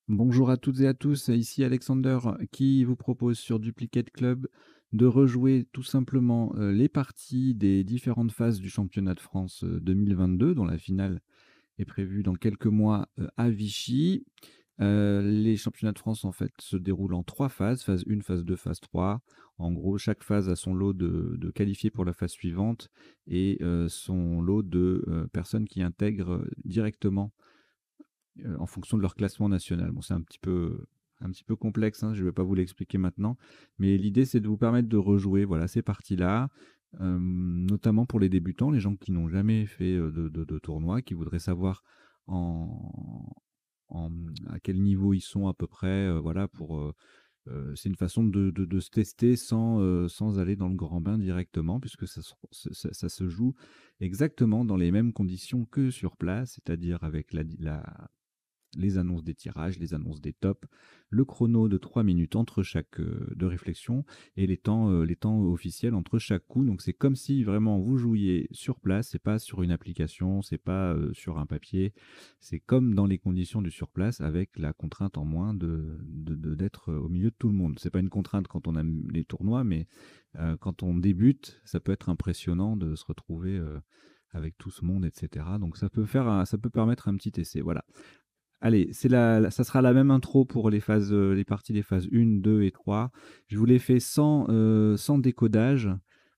Bonjour à toutes et à tous, ici Alexander qui vous propose sur Duplicate Club de rejouer tout simplement les parties des différentes phases du championnat de France 2022, dont la finale est prévue dans quelques mois à Vichy. Les championnats de France en fait se déroulent en trois phases, phase 1, phase 2, phase 3. En gros, chaque phase a son lot de qualifiés pour la phase suivante et son lot de personnes qui intègrent directement en fonction de leur classement national. Bon, c'est un petit peu complexe, hein, je ne vais pas vous l'expliquer maintenant, mais l'idée, c'est de vous permettre de rejouer voilà, ces parties-là, notamment pour les débutants, les gens qui n'ont jamais fait de tournoi, qui voudraient savoir en, à quel niveau ils sont à peu près, voilà, c'est une façon de se tester sans aller dans le grand bain directement, puisque ça se joue exactement dans les mêmes conditions que sur place, c'est-à-dire avec les annonces des tirages, les annonces des tops, le chrono de 3 minutes entre chaque de réflexion et les temps officiels entre chaque coup. Donc c'est comme si vraiment vous jouiez sur place, c'est pas sur une application, c'est pas sur un papier, c'est comme dans les conditions du sur place avec la contrainte en moins d'être au milieu de tout le monde. C'est pas une contrainte quand on a les tournois, mais quand on débute, ça peut être impressionnant de se retrouver avec tout ce monde, etc. Donc ça peut permettre un petit essai. Voilà. Allez, ça sera la même intro pour les phases, les parties des phases 1, 2 et 3. Je vous l'ai fait sans décodage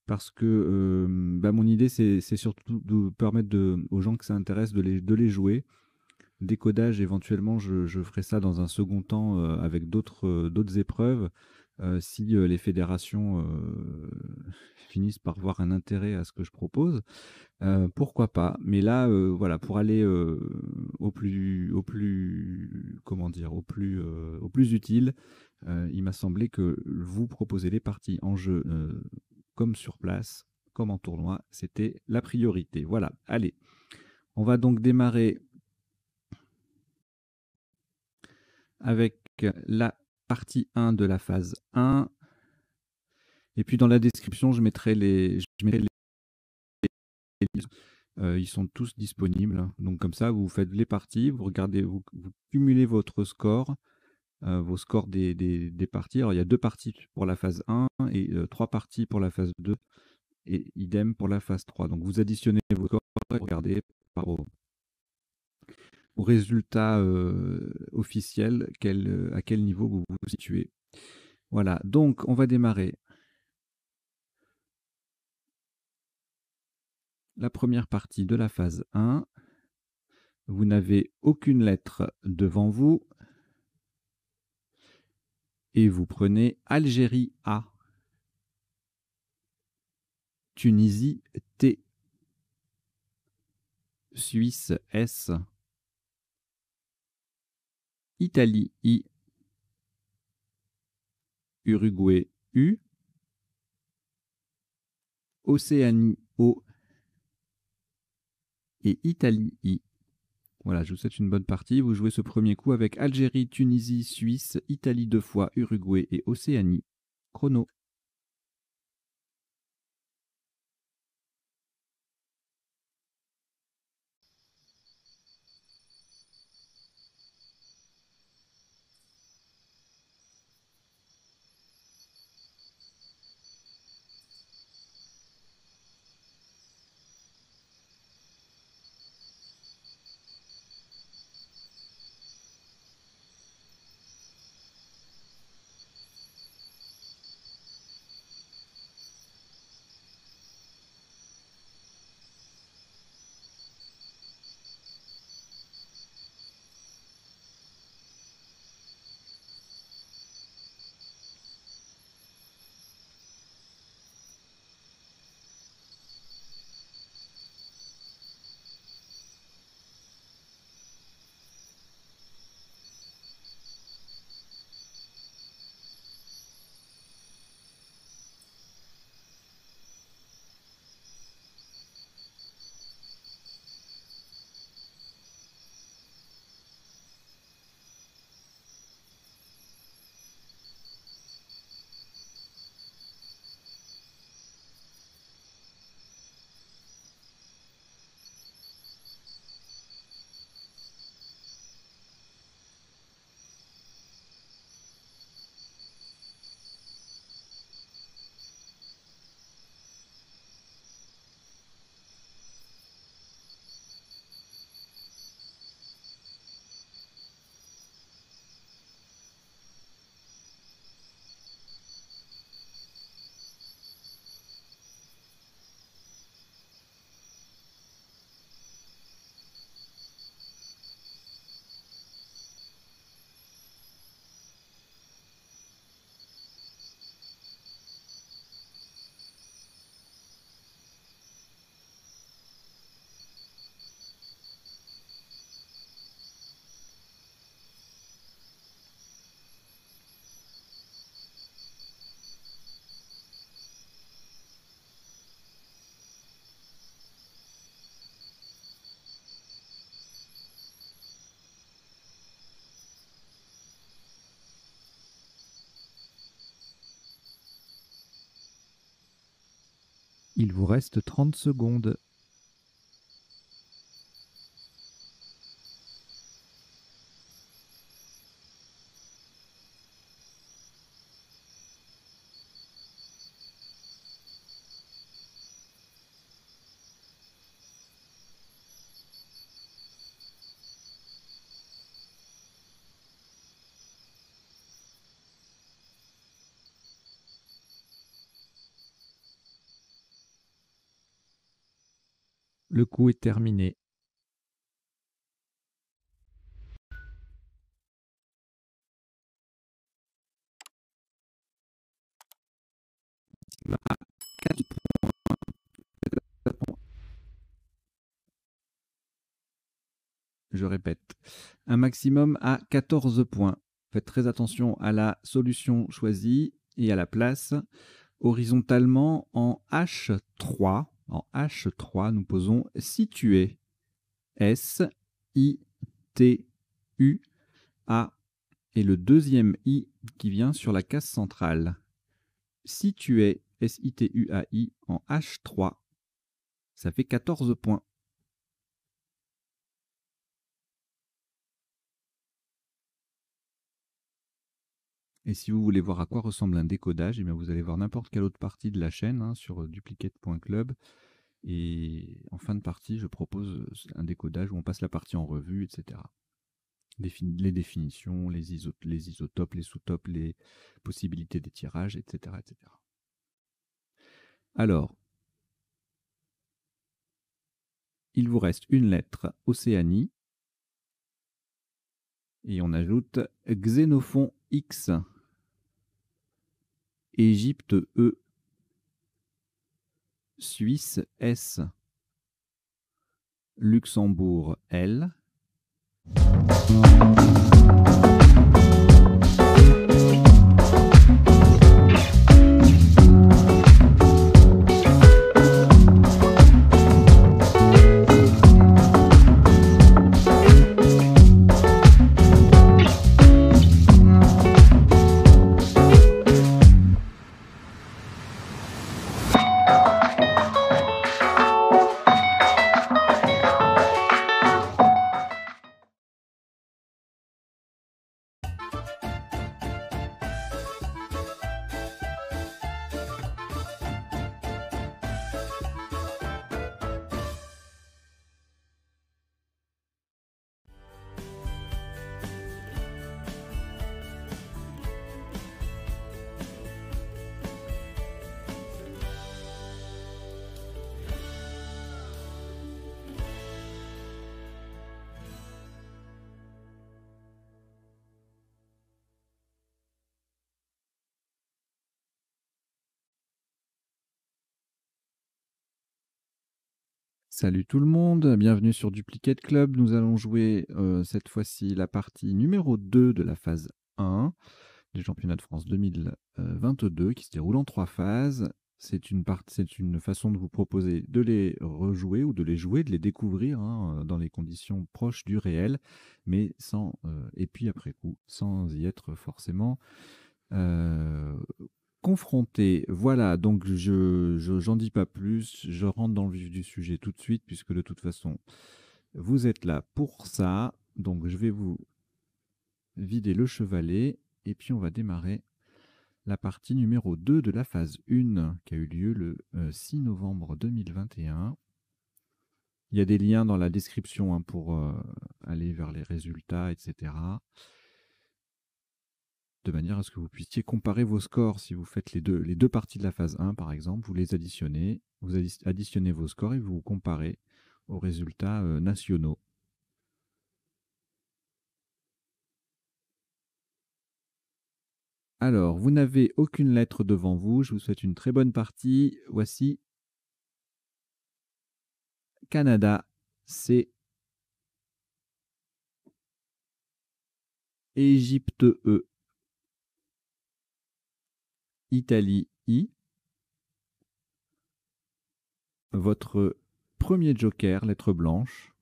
parce que bah, mon idée, c'est surtout de permettre aux gens que ça intéresse de les jouer. Décodage, éventuellement, je ferai ça dans un second temps avec d'autres épreuves. Si les fédérations finissent par voir un intérêt à ce que je propose. Pourquoi pas? Mais là, voilà, pour aller, comment dire? Au plus utile, il m'a semblé que vous proposer les parties en jeu, comme sur place, comme en tournoi, c'était la priorité. Voilà, allez, on va donc démarrer avec la partie 1 de la phase 1 et puis dans la description, je mettrai les ils sont tous disponibles. Donc comme ça, vous faites les parties, vous regardez, vous cumulez votre score, vos scores des parties. Alors il y a 2 parties pour la phase 1 et 3 parties pour la phase 2 et idem pour la phase 3. Donc vous additionnez vos scores et regardez par au résultat, officiel à quel niveau vous vous situez. Voilà, donc on va démarrer la première partie de la phase 1. Vous n'avez aucune lettre devant vous et vous prenez Algérie A, Tunisie T, Suisse S, Italie I, Uruguay U, Océanie O et Italie I. Voilà, je vous souhaite une bonne partie. Vous jouez ce premier coup avec Algérie, Tunisie, Suisse, Italie 2 fois, Uruguay et Océanie. Chrono. Il vous reste 30 secondes. Le coup est terminé. À 4 points. Je répète, un maximum à 14 points. Faites très attention à la solution choisie et à la place. Horizontalement, en H3, nous posons situé. S-I-T-U-A et le deuxième I qui vient sur la case centrale. Situé, S-I-T-U-A-I, en H3. Ça fait 14 points. Et si vous voulez voir à quoi ressemble un décodage, eh bien vous allez voir n'importe quelle autre partie de la chaîne sur duplicate.club. Et en fin de partie, je propose un décodage où on passe la partie en revue, etc. Les définitions, les isotopes, les sous-topes, les possibilités d'étirage, etc., etc. Alors, il vous reste une lettre Océanie. Et on ajoute Xénophon X, Égypte E, Suisse S, Luxembourg L. Salut tout le monde, bienvenue sur Duplicate Club. Nous allons jouer cette fois-ci la partie numéro 2 de la phase 1 des championnats de France 2022 qui se déroule en 3 phases. C'est une façon de vous proposer de les rejouer ou de les jouer, de les découvrir dans les conditions proches du réel, mais sans, et puis après coup, sans y être forcément confronté. Voilà, donc j'en dis pas plus, je rentre dans le vif du sujet tout de suite, puisque de toute façon, vous êtes là pour ça. Donc je vais vous vider le chevalet, et puis on va démarrer la partie numéro 2 de la phase 1, qui a eu lieu le 6 novembre 2021. Il y a des liens dans la description pour aller vers les résultats, etc. De manière à ce que vous puissiez comparer vos scores. Si vous faites les deux parties de la phase 1, par exemple, vous les additionnez, vous additionnez vos scores et vous vous comparez aux résultats nationaux. Alors, vous n'avez aucune lettre devant vous. Je vous souhaite une très bonne partie. Voici Canada, C. Égypte, E. Italie, I. Votre premier joker, lettre blanche.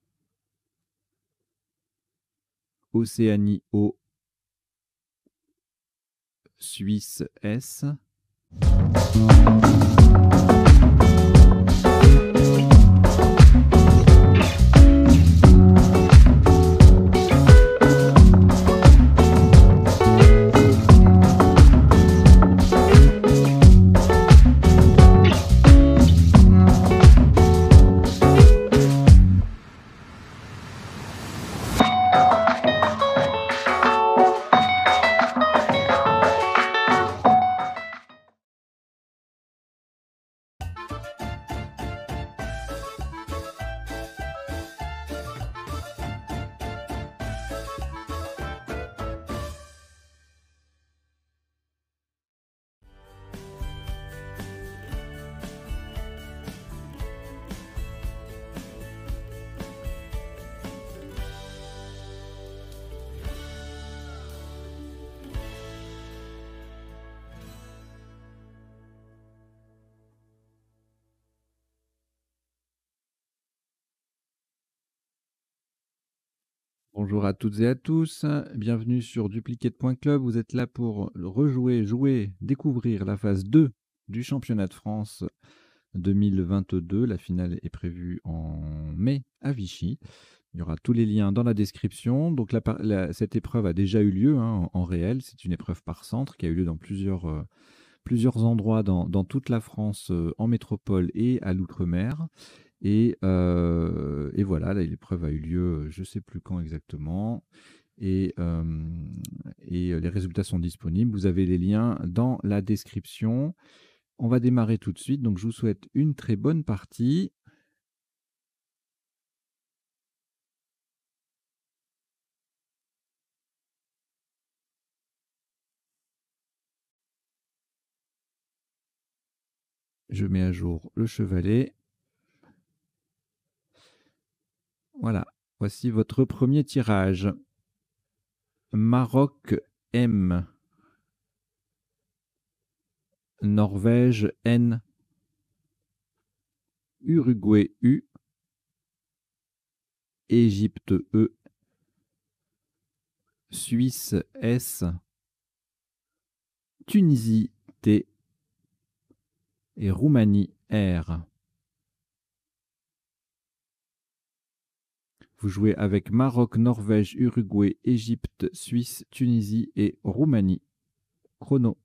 Océanie, O. Suisse, S. Bonjour à toutes et à tous, bienvenue sur Duplicate.club. Vous êtes là pour rejouer, jouer, découvrir la phase 2 du championnat de France 2022. La finale est prévue en mai à Vichy. Il y aura tous les liens dans la description. Donc cette épreuve a déjà eu lieu, hein, en réel. C'est une épreuve par centre qui a eu lieu dans plusieurs endroits dans toute la France, en métropole et à l'outre-mer. Et voilà, là, l'épreuve a eu lieu, je ne sais plus quand exactement. Et les résultats sont disponibles. Vous avez les liens dans la description. On va démarrer tout de suite. Donc, je vous souhaite une très bonne partie. Je mets à jour le chevalet. Voilà, voici votre premier tirage. Maroc M. Norvège N. Uruguay U. Égypte E. Suisse S. Tunisie T. Et Roumanie R. Vous jouez avec Maroc, Norvège, Uruguay, Égypte, Suisse, Tunisie et Roumanie. Chrono.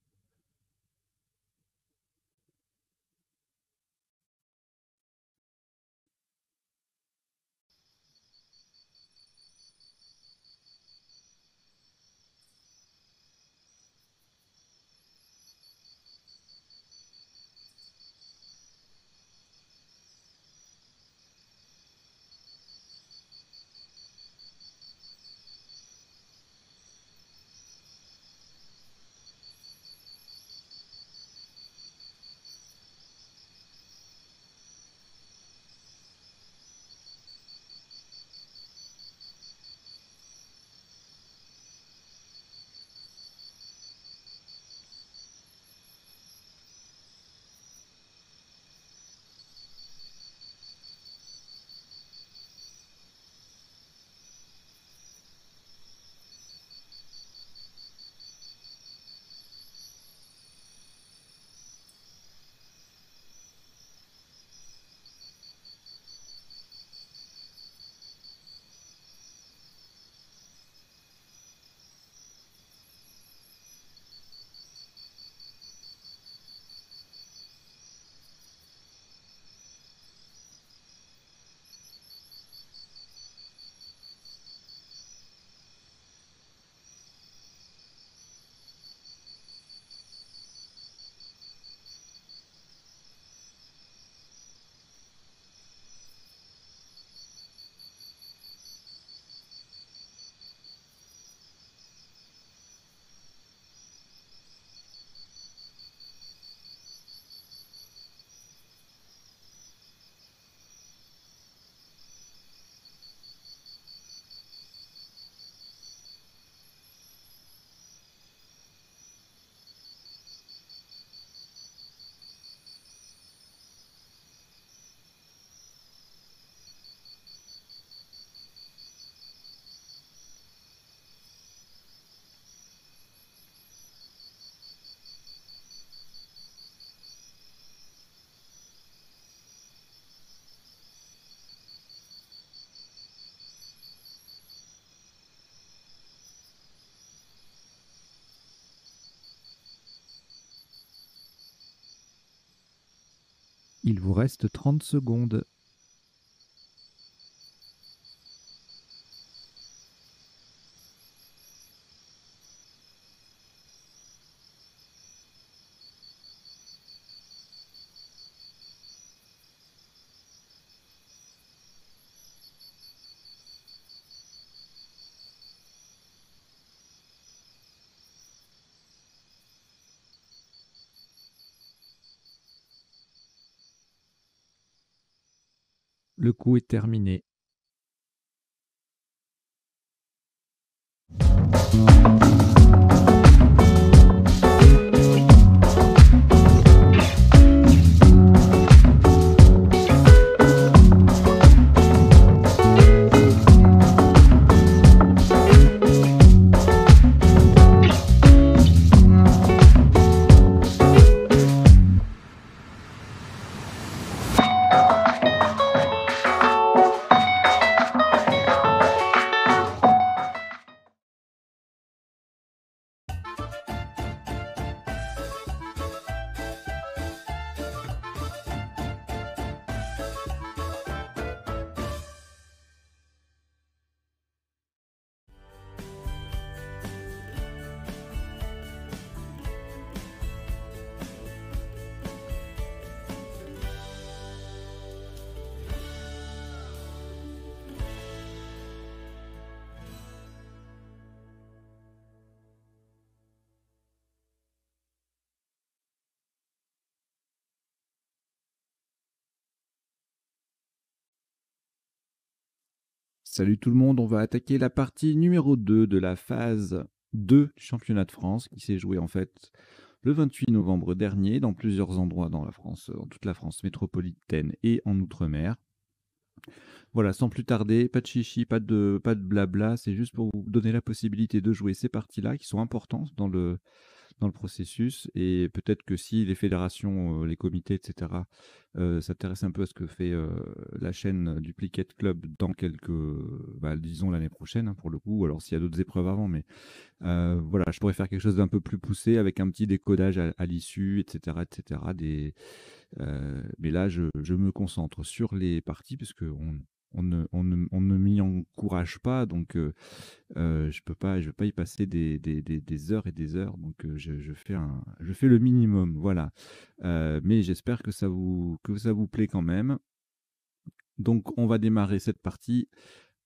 Il vous reste 30 secondes. Le coup est terminé. Salut tout le monde, on va attaquer la partie numéro 2 de la phase 2 du championnat de France qui s'est joué en fait le 28 novembre dernier dans plusieurs endroits dans la France, dans toute la France métropolitaine et en Outre-mer. Voilà, sans plus tarder, pas de chichi, pas de blabla, c'est juste pour vous donner la possibilité de jouer ces parties-là qui sont importantes dans le processus et peut-être que si les fédérations, les comités et cetera, s'intéressent un peu à ce que fait, la chaîne Duplicate Club dans quelques, disons l'année prochaine, hein, pour le coup, ou alors s'il y a d'autres épreuves avant, mais voilà, je pourrais faire quelque chose d'un peu plus poussé avec un petit décodage à l'issue et cetera, mais là je me concentre sur les parties puisqu'on on ne m'y encourage pas donc je vais pas y passer des heures et des heures, donc je fais le minimum, voilà. Mais j'espère que ça vous plaît quand même. Donc on va démarrer cette partie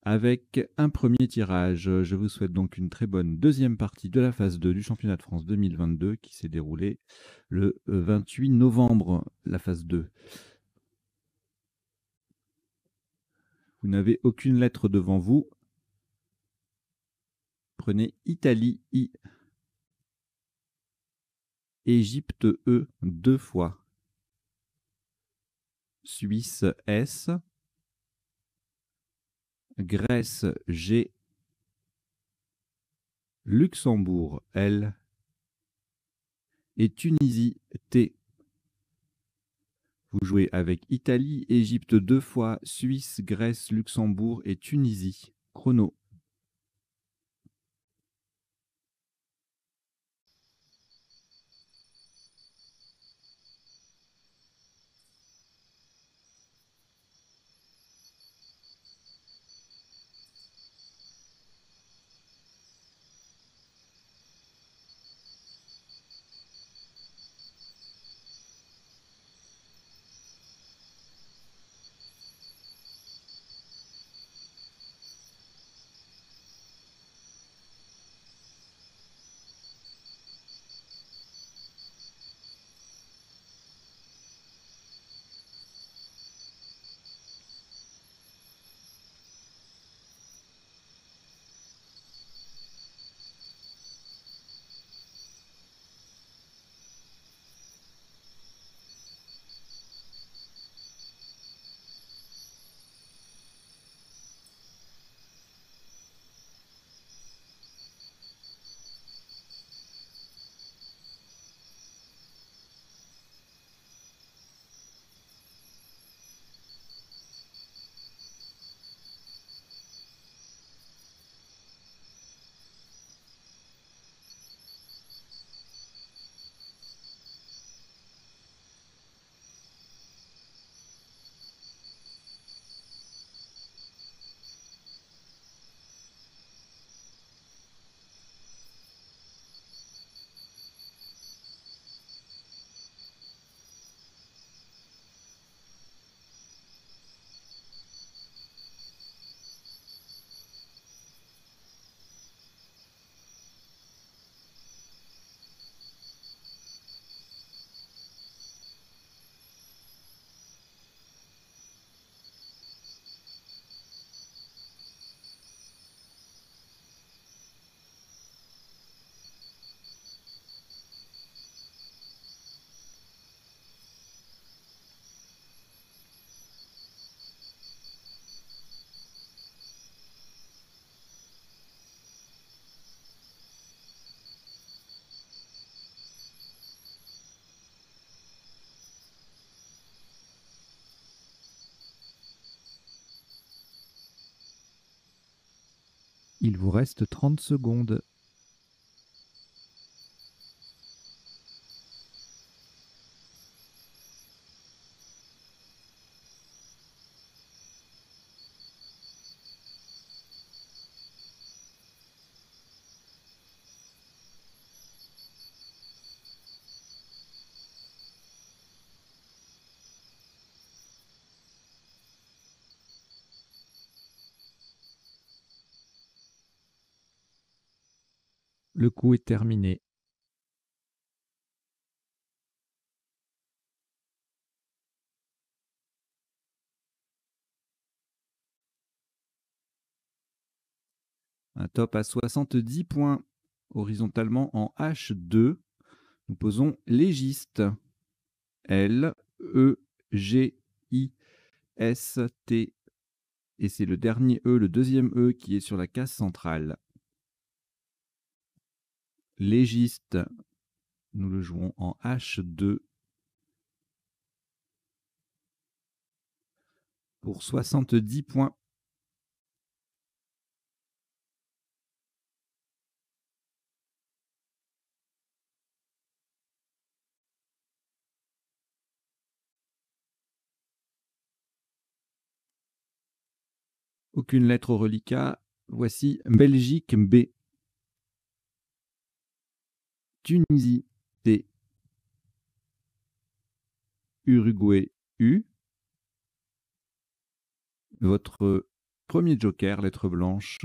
avec un premier tirage. Je vous souhaite donc une très bonne deuxième partie de la phase 2 du championnat de France 2022 qui s'est déroulée le 28 novembre, la phase 2. Vous n'avez aucune lettre devant vous. Prenez Italie I, Égypte E 2 fois, Suisse S, Grèce G, Luxembourg L et Tunisie T. Vous jouez avec Italie, Égypte 2 fois, Suisse, Grèce, Luxembourg et Tunisie. Chrono. Il vous reste 30 secondes. Le coup est terminé. Un top à 70 points. Horizontalement en H2, nous posons légiste. L-E-G-I-S-T. Et c'est le dernier E, le deuxième E qui est sur la case centrale. Légiste, nous le jouons en H2 pour 70 points. Aucune lettre au reliquat. Voici Belgique B. Tunisie T. Uruguay U. Votre premier joker, lettre blanche.